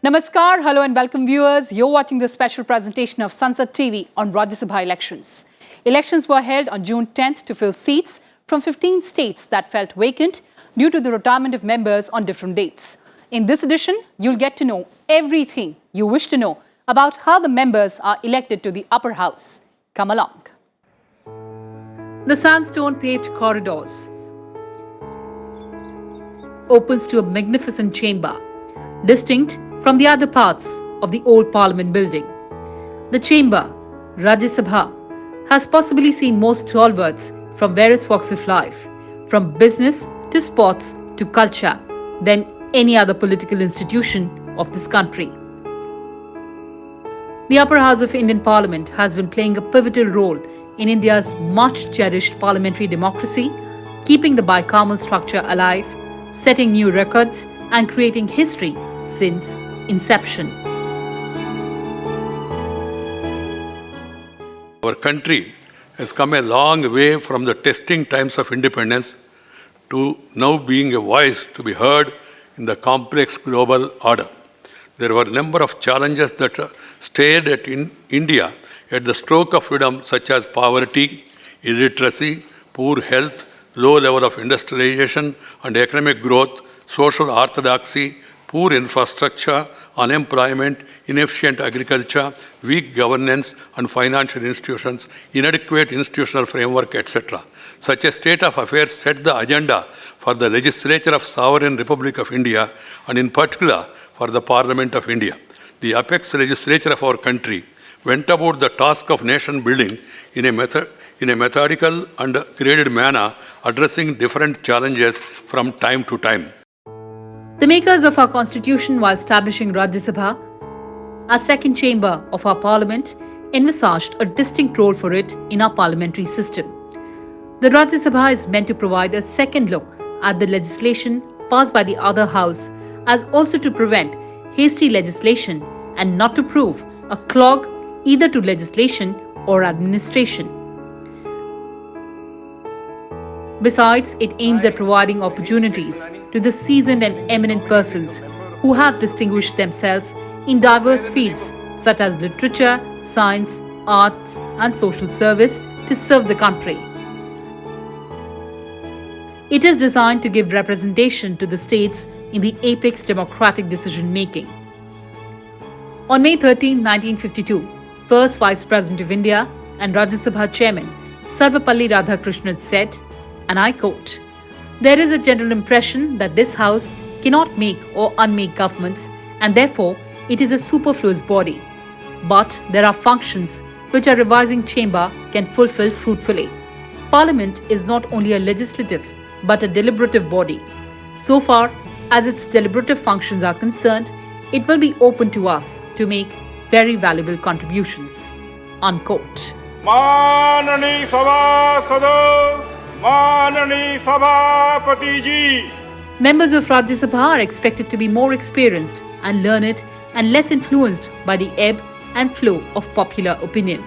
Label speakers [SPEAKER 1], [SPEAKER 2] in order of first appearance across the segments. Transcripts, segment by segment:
[SPEAKER 1] Namaskar, hello and welcome viewers. You're watching the special presentation of Sansad TV on Rajya Sabha elections. Elections were held on June 10th to fill seats from 15 states that felt vacant due to the retirement of members on different dates. In this edition, you'll get to know everything you wish to know about how the members are elected to the upper house. Come along. The sandstone paved corridors opens to a magnificent chamber, distinct from the other parts of the old Parliament building. The chamber, Rajya Sabha, has possibly seen more stalwarts from various walks of life, from business to sports to culture, than any other political institution of this country. The upper house of Indian Parliament has been playing a pivotal role in India's much cherished parliamentary democracy, keeping the bicameral structure alive, setting new records and creating history since inception.
[SPEAKER 2] Our country has come a long way from the testing times of independence to now being a voice to be heard in the complex global order. There were a number of challenges that stared at India at the stroke of freedom, such as poverty, illiteracy, poor health, low level of industrialization and economic growth, social orthodoxy, poor infrastructure, unemployment, inefficient agriculture, weak governance and financial institutions, inadequate institutional framework, etc. Such a state of affairs set the agenda for the legislature of Sovereign Republic of India and in particular for the Parliament of India. The apex legislature of our country went about the task of nation building in a methodical and graded manner, addressing different challenges from time to time.
[SPEAKER 1] The makers of our constitution, while establishing Rajya Sabha, our second chamber of our parliament, envisaged a distinct role for it in our parliamentary system. The Rajya Sabha is meant to provide a second look at the legislation passed by the other house, as also to prevent hasty legislation and not to prove a clog either to legislation or administration. Besides, it aims at providing opportunities to the seasoned and eminent persons who have distinguished themselves in diverse fields such as literature, science, arts and social service to serve the country. It is designed to give representation to the states in the apex democratic decision-making. On May 13, 1952, first Vice President of India and Rajya Sabha Chairman Sarvepalli Radhakrishnan said, and I quote, "There is a general impression that this House cannot make or unmake governments and therefore it is a superfluous body. But there are functions which a revising chamber can fulfill fruitfully. Parliament is not only a legislative but a deliberative body. So far as its deliberative functions are concerned, it will be open to us to make very valuable contributions." Unquote.
[SPEAKER 3] माननीय सभासदों, माननीय सभापति जी.
[SPEAKER 1] Members of Rajya Sabha are expected to be more experienced and learned and less influenced by the ebb and flow of popular opinion.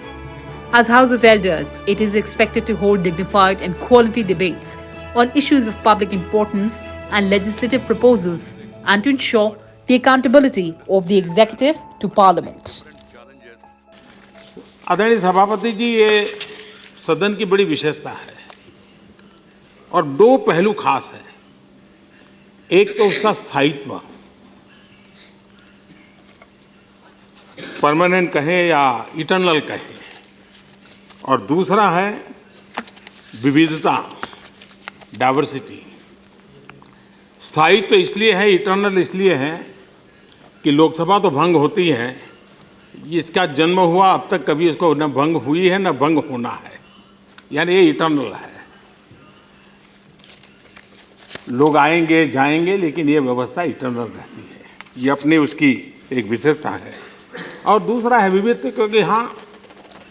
[SPEAKER 1] As House of Elders, it is expected to hold dignified and quality debates on issues of public importance and legislative proposals and to ensure the accountability of the executive to Parliament.
[SPEAKER 3] आदरणीय सभापति जी, ये सदन की बड़ी विशेषता है और दो पहलू खास हैं. एक तो उसका स्थायित्व, परमानेंट कहें या इटर्नल कहें, और दूसरा है विविधता, डाइवर्सिटी. स्थायित्व इसलिए है, इटर्नल इसलिए है कि लोकसभा तो भंग होती है, इसका जन्म हुआ अब तक कभी इसको न भंग हुई है न भंग होना है, यानी ये इटर्नल है. लोग आएंगे जाएंगे लेकिन ये व्यवस्था इटर्नल रहती है. ये अपनी उसकी एक विशेषता है. और दूसरा है विविधता, क्योंकि यहाँ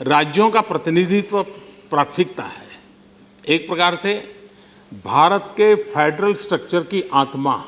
[SPEAKER 3] राज्यों का प्रतिनिधित्व प्राथमिकता है. एक प्रकार से भारत के फेडरल स्ट्रक्चर की आत्मा.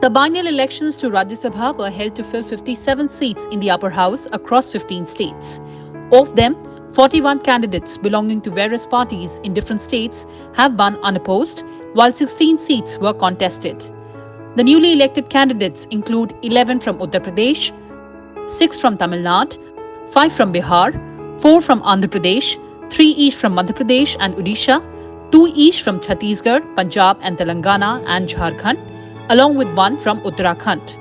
[SPEAKER 1] The biennial elections to Rajya Sabha were held to fill 57 seats in the upper house across 15 states. Of them, 41 candidates belonging to various parties in different states have won unopposed, while 16 seats were contested. The newly elected candidates include 11 from Uttar Pradesh, 6 from Tamil Nadu, 5 from Bihar, 4 from Andhra Pradesh, 3 each from Madhya Pradesh and Odisha, 2 each from Chattisgarh, Punjab and Telangana and Jharkhand, along with 1 from Uttarakhand.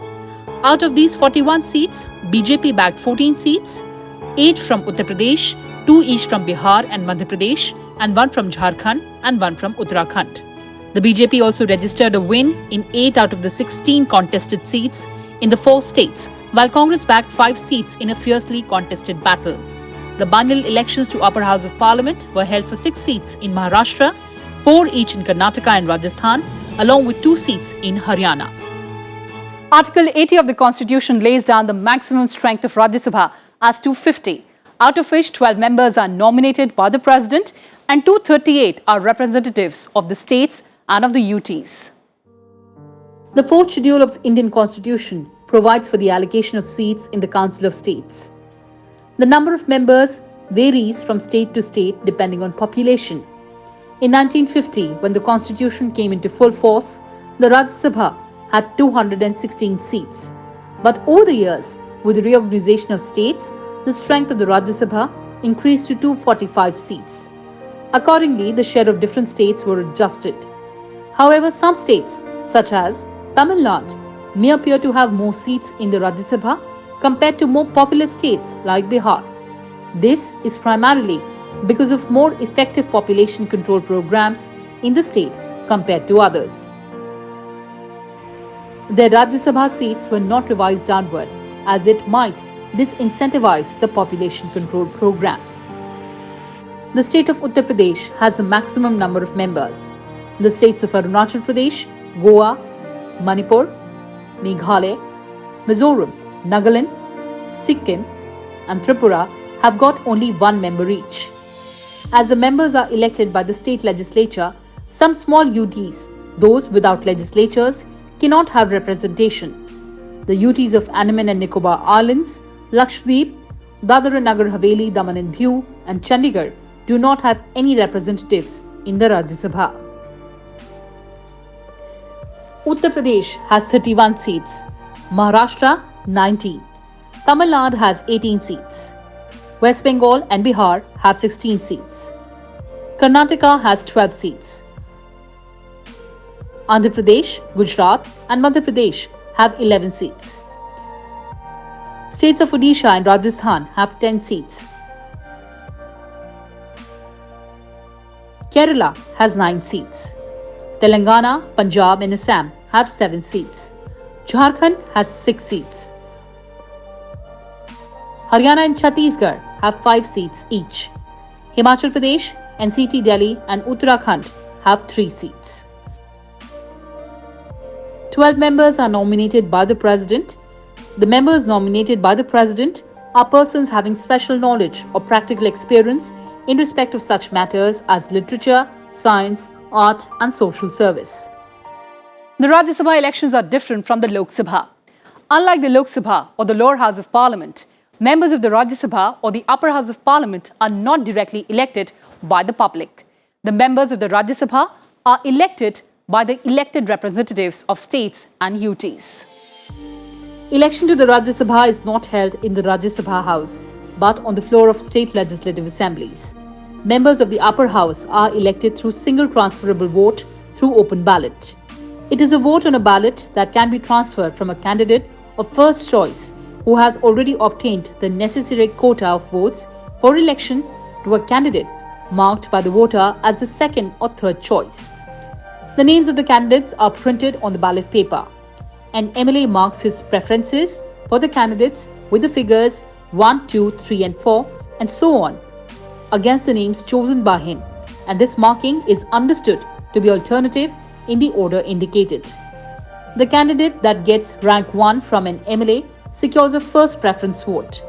[SPEAKER 1] Out of these 41 seats, BJP bagged 14 seats, 8 from Uttar Pradesh, 2 each from Bihar and Madhya Pradesh, and 1 from Jharkhand and 1 from Uttarakhand. The BJP also registered a win in 8 out of the 16 contested seats in the 4 states, while Congress bagged 5 seats in a fiercely contested battle. The biennial elections to Upper House of Parliament were held for 6 seats in Maharashtra, 4 each in Karnataka and Rajasthan, along with 2 seats in Haryana.
[SPEAKER 4] Article 80 of the Constitution lays down the maximum strength of Rajya Sabha as 250, out of which 12 members are nominated by the President and 238 are representatives of the states and of the UTs.
[SPEAKER 1] The 4th schedule of the Indian Constitution provides for the allocation of seats in the Council of States. The number of members varies from state to state depending on population. In 1950, when the Constitution came into full force, the Rajya Sabha had 216 seats. But over the years, with the reorganization of states, the strength of the Rajya Sabha increased to 245 seats. Accordingly, the share of different states were adjusted. However, some states, such as Tamil Nadu, may appear to have more seats in the Rajya Sabha compared to more populous states like Bihar. This is primarily because of more effective population control programs in the state compared to others. Their Rajya Sabha seats were not revised downward, as it might disincentivize the population control program. The state of Uttar Pradesh has the maximum number of members. The states of Arunachal Pradesh, Goa, Manipur, Meghalaya, Mizoram, Nagaland, Sikkim and Tripura have got only 1 member each. As the members are elected by the state legislature, some small UTs, those without legislatures, cannot have representation. The UTs of Andaman and Nicobar Islands, Lakshadweep, Dadar and Nagar Haveli, Daman and Diu and Chandigarh do not have any representatives in the Rajya Sabha. Uttar Pradesh has 31 seats, Maharashtra 19, Tamil Nadu has 18 seats, West Bengal and Bihar have 16 seats, Karnataka has 12 seats, Andhra Pradesh, Gujarat and Madhya Pradesh have 11 seats. States of Odisha and Rajasthan have 10 seats. Kerala has 9 seats. Telangana, Punjab and Assam have 7 seats. Jharkhand has 6 seats. Haryana and Chattisgarh have 5 seats each. Himachal Pradesh, NCT Delhi and Uttarakhand have 3 seats. 12 members are nominated by the President. The members nominated by the President are persons having special knowledge or practical experience in respect of such matters as literature, science, art and social service.
[SPEAKER 4] The Rajya Sabha elections are different from the Lok Sabha. Unlike the Lok Sabha or the lower house of Parliament, members of the Rajya Sabha or the upper house of Parliament are not directly elected by the public. The members of the Rajya Sabha are elected by the elected representatives of states and UTs.
[SPEAKER 1] Election to the Rajya Sabha is not held in the Rajya Sabha House, but on the floor of state legislative assemblies. Members of the upper house are elected through single transferable vote through open ballot. It is a vote on a ballot that can be transferred from a candidate of first choice who has already obtained the necessary quota of votes for election to a candidate marked by the voter as the second or third choice. The names of the candidates are printed on the ballot paper. An MLA marks his preferences for the candidates with the figures 1, 2, 3 and 4 and so on against the names chosen by him, and this marking is understood to be alternative in the order indicated. The candidate that gets rank 1 from an MLA secures a first preference vote.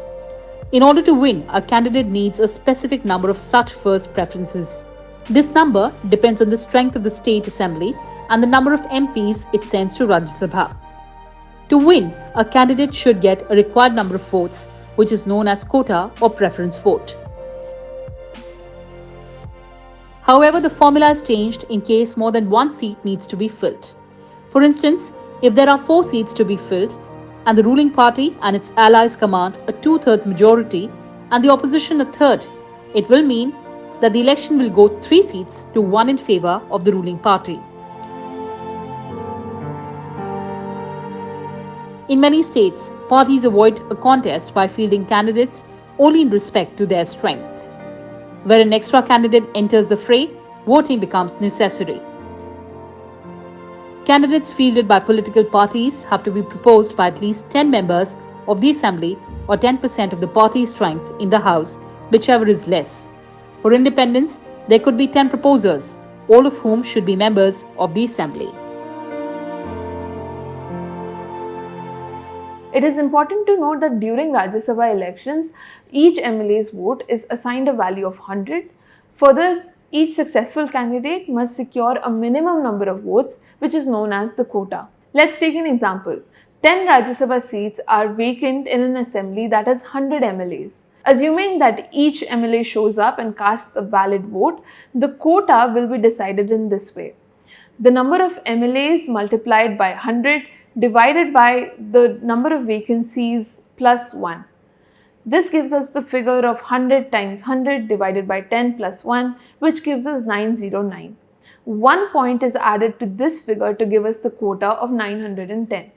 [SPEAKER 1] In order to win, a candidate needs a specific number of such first preferences. This number depends on the strength of the state assembly and the number of MPs it sends to Rajya Sabha. To win, a candidate should get a required number of votes, which is known as quota or preference vote. However, the formula is changed in case more than one seat needs to be filled. For instance, if there are 4 seats to be filled and the ruling party and its allies command a 2/3 majority and the opposition a third, it will mean that the election will go 3 seats to 1 in favor of the ruling party. In many states, parties avoid a contest by fielding candidates only in respect to their strength. Where an extra candidate enters the fray, voting becomes necessary. Candidates fielded by political parties have to be proposed by at least 10 members of the Assembly or 10% of the party's strength in the House, whichever is less. For independents, there could be 10 proposers, all of whom should be members of the Assembly.
[SPEAKER 5] It is important to note that during Rajya Sabha elections, each MLA's vote is assigned a value of 100. Further, each successful candidate must secure a minimum number of votes, which is known as the quota. Let's take an example. 10 Rajya Sabha seats are vacant in an assembly that has 100 MLAs. Assuming that each MLA shows up and casts a valid vote, the quota will be decided in this way. The number of MLAs multiplied by 100 divided by the number of vacancies plus 1. This gives us the figure of 100 times 100 divided by 10 plus 1, which gives us 909. 1 point is added to this figure to give us the quota of 910.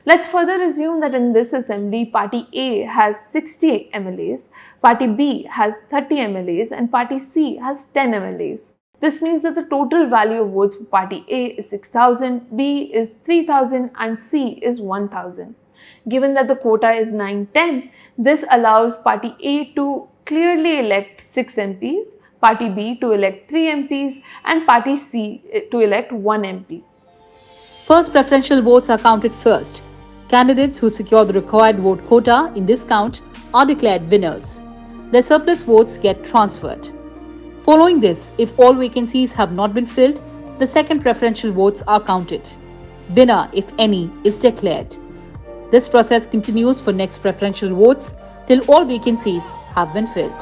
[SPEAKER 5] Let's further assume that in this assembly, Party A has 60 MLAs, Party B has 30 MLAs and Party C has 10 MLAs. This means that the total value of votes for Party A is 6,000, B is 3,000 and C is 1,000. Given that the quota is 910, this allows Party A to clearly elect 6 MPs, Party B to elect 3 MPs and Party C to elect 1 MP.
[SPEAKER 1] First preferential votes are counted first. Candidates who secure the required vote quota in this count are declared winners. Their surplus votes get transferred. Following this, if all vacancies have not been filled, the second preferential votes are counted. Winner, if any, is declared. This process continues for next preferential votes till all vacancies have been filled.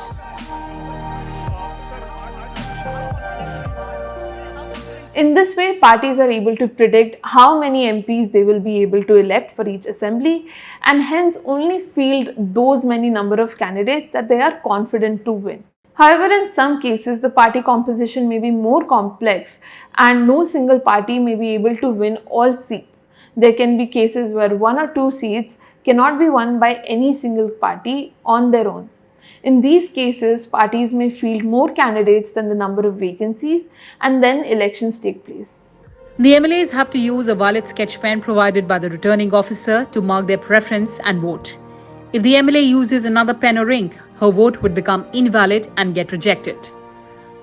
[SPEAKER 5] In this way, parties are able to predict how many MPs they will be able to elect for each assembly and hence only field those many number of candidates that they are confident to win. However, in some cases, the party composition may be more complex and no single party may be able to win all seats. There can be cases where 1 or 2 seats cannot be won by any single party on their own. In these cases, parties may field more candidates than the number of vacancies and then elections take place.
[SPEAKER 1] The MLAs have to use a valid sketch pen provided by the returning officer to mark their preference and vote. If the MLA uses another pen or ink, her vote would become invalid and get rejected.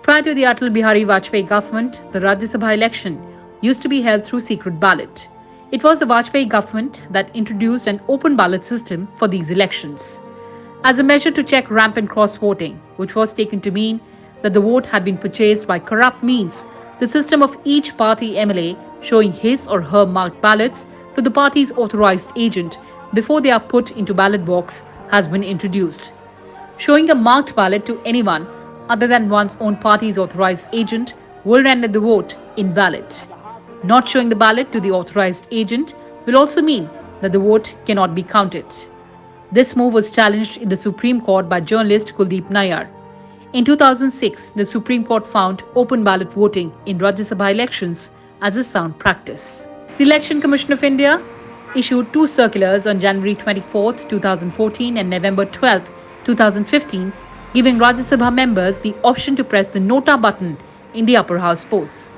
[SPEAKER 1] Prior to the Atal Bihari Vajpayee government, the Rajya Sabha election used to be held through secret ballot. It was the Vajpayee government that introduced an open ballot system for these elections. As a measure to check rampant cross-voting, which was taken to mean that the vote had been purchased by corrupt means, the system of each party MLA showing his or her marked ballots to the party's authorized agent before they are put into ballot box has been introduced. Showing a marked ballot to anyone other than one's own party's authorized agent will render the vote invalid. Not showing the ballot to the authorized agent will also mean that the vote cannot be counted. This move was challenged in the Supreme Court by journalist Kuldeep Nayar. In 2006, the Supreme Court found open ballot voting in Rajya Sabha elections as a sound practice. The Election Commission of India issued 2 circulars on January 24, 2014 and November 12, 2015, giving Rajya Sabha members the option to press the Nota button in the upper house polls.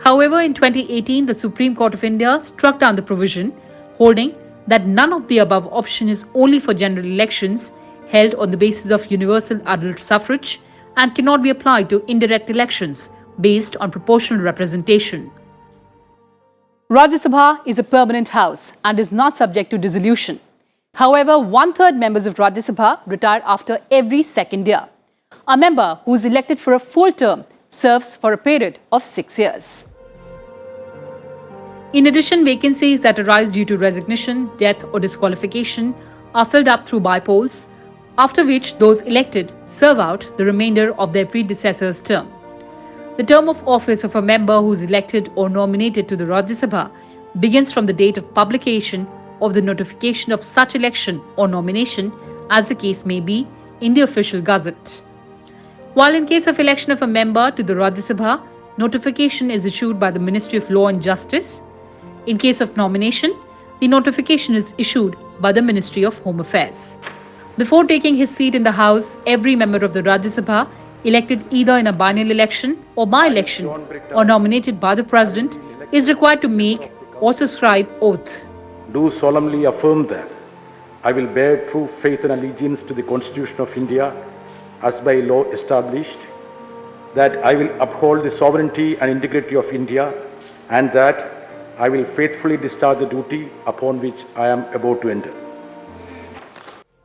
[SPEAKER 1] However, in 2018, the Supreme Court of India struck down the provision, holding that none of the above option is only for general elections held on the basis of universal adult suffrage and cannot be applied to indirect elections based on proportional representation.
[SPEAKER 4] Rajya Sabha is a permanent house and is not subject to dissolution. However, 1/3 members of Rajya Sabha retire after every second year. A member who is elected for a full term serves for a period of 6 years.
[SPEAKER 1] In addition, vacancies that arise due to resignation, death, or disqualification are filled up through bypolls, after which those elected serve out the remainder of their predecessor's term. The term of office of a member who is elected or nominated to the Rajya Sabha begins from the date of publication of the notification of such election or nomination, as the case may be, in the official gazette. While in case of election of a member to the Rajya Sabha, notification is issued by the Ministry of Law and Justice. In case of nomination, the notification is issued by the Ministry of Home Affairs. Before taking his seat in the House, every member of the Rajya Sabha, elected either in a biennial election or by-election or nominated by the President, is required to make or subscribe oaths.
[SPEAKER 6] Do solemnly affirm that I will bear true faith and allegiance to the Constitution of India as by law established, that I will uphold the sovereignty and integrity of India, and that I will faithfully discharge the duty upon which I am about to enter.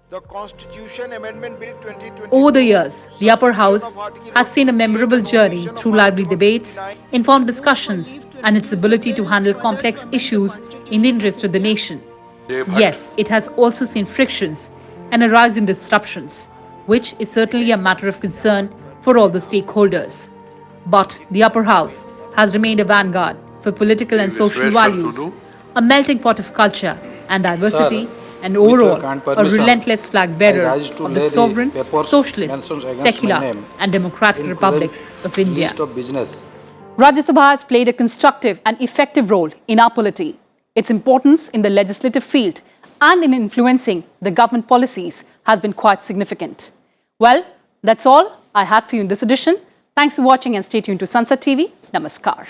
[SPEAKER 7] The Constitution Amendment Bill 2020.
[SPEAKER 1] Over the years, the upper house has seen a memorable journey through lively debates, informed discussions, and its ability to handle complex issues in the interest of the nation. Yes, it has also seen frictions and a rise in disruptions, which is certainly a matter of concern for all the stakeholders. But the upper house has remained a vanguard for political and social values, a melting pot of culture and diversity, and overall a relentless flag bearer of the sovereign, socialist, secular and democratic Republic of India.
[SPEAKER 4] Rajya Sabha has played a constructive and effective role in our polity. Its importance in the legislative field and in influencing the government policies has been quite significant. Well, that's all I had for you in this edition. Thanks for watching and stay tuned to Sansad TV. Namaskar.